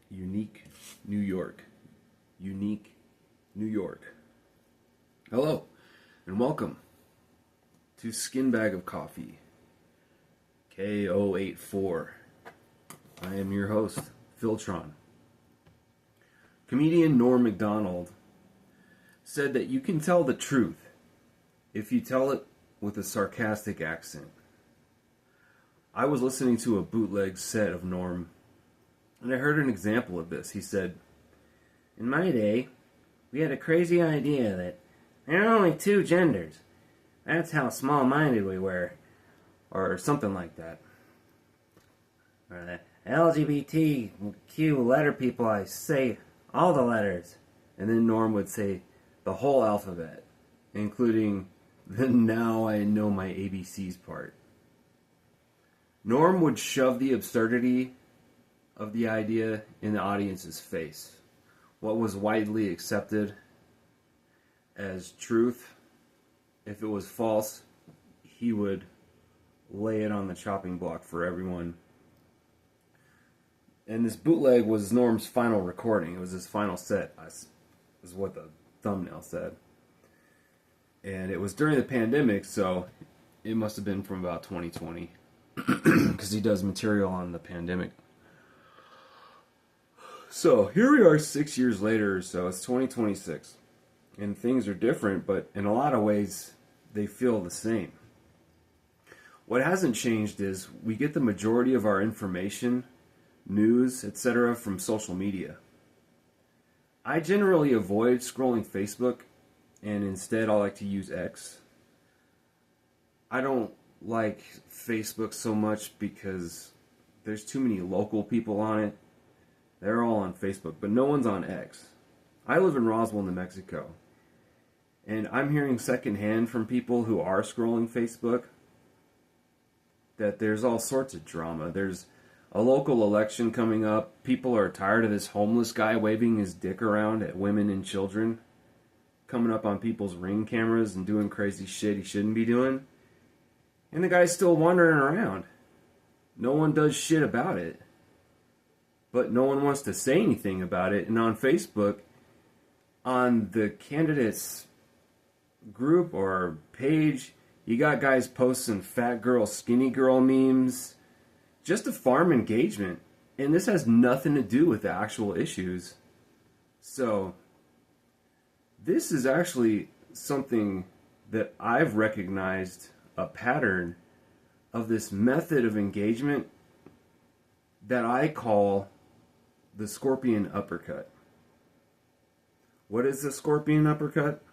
Unique New York. Unique New York. Hello, and welcome to Skinbag of Coffee, K084. I am your host, Philtron. Comedian Norm Macdonald said that you can tell the truth if you tell it with a sarcastic accent. I was listening to a bootleg set of Norm, and I heard an example of this. He said, "In my day, we had a crazy idea that there are only two genders. That's how small-minded we were." Or something like that. Or the LGBTQ letter people, I say all the letters. And then Norm would say the whole alphabet, including the "now I know my ABCs" part. Norm would shove the absurdity of the idea in the audience's face. What was widely accepted as truth, if it was false, he would lay it on the chopping block for everyone. And this bootleg was Norm's final recording. It was his final set, is what the thumbnail said. And it was during the pandemic, so it must have been from about 2020. Because he does material on the pandemic. So, here we are 6 years later or so. It's 2026. And things are different, but in a lot of ways, they feel the same. What hasn't changed is we get the majority of our information, news, etc. from social media. I generally avoid scrolling Facebook, and instead I like to use X. I don't like Facebook so much because there's too many local people on it. They're all on Facebook, but no one's on X. I live in Roswell, New Mexico, and I'm hearing secondhand from people who are scrolling Facebook that there's all sorts of drama. There's a local election coming up. People are tired of this homeless guy waving his dick around at women and children, coming up on people's Ring cameras and doing crazy shit he shouldn't be doing. And the guy's still wandering around. No one does shit about it. But no one wants to say anything about it. And on Facebook, on the candidates group or page, you got guys posting fat girl, skinny girl memes. Just a farm engagement. And this has nothing to do with the actual issues. So, this is actually something that I've recognized a pattern of this method of engagement that I call the scorpion uppercut. What is the scorpion uppercut?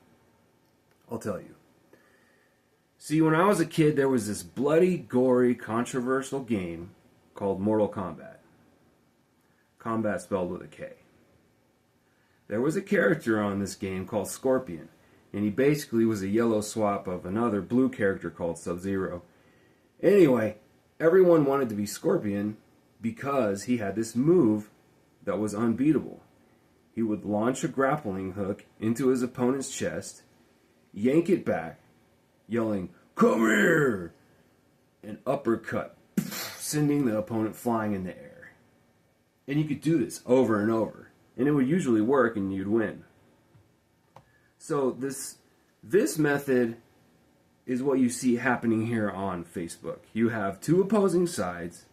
I'll tell you. See, when I was a kid, there was this bloody, gory, controversial game called Mortal Kombat. Combat spelled with a K. There was a character on this game called Scorpion, and he basically was a yellow swap of another blue character called Sub-Zero. Anyway, everyone wanted to be Scorpion because he had this move that was unbeatable. He would launch a grappling hook into his opponent's chest, yank it back, yelling, "Come here!" and uppercut, sending the opponent flying in the air. And you could do this over and over, and it would usually work and you'd win. So this method is what you see happening here on Facebook. You have two opposing sides.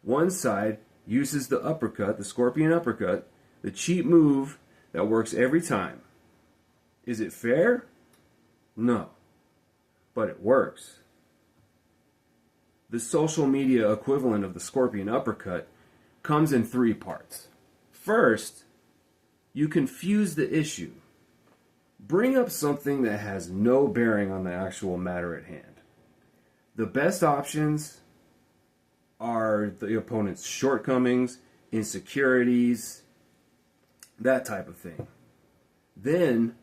One side uses the uppercut, the scorpion uppercut, the cheap move that works every time. Is it fair? No. But it works. The social media equivalent of the scorpion uppercut comes in three parts. First, you confuse the issue. Bring up something that has no bearing on the actual matter at hand. The best options are the opponent's shortcomings, insecurities, that type of thing. Then,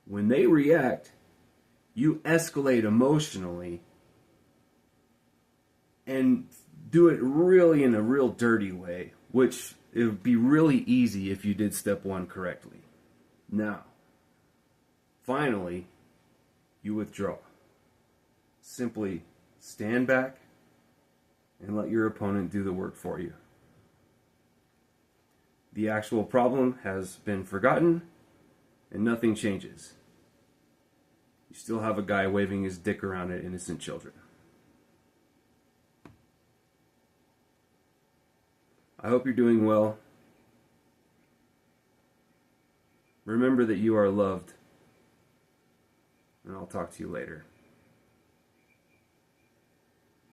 when they react, you escalate emotionally and do it really in a real dirty way, which it would be really easy if you did step one correctly. Now, finally, you withdraw. Simply stand back and let your opponent do the work for you. The actual problem has been forgotten, and nothing changes. You still have a guy waving his dick around at innocent children. I hope you're doing well. Remember that you are loved, and I'll talk to you later.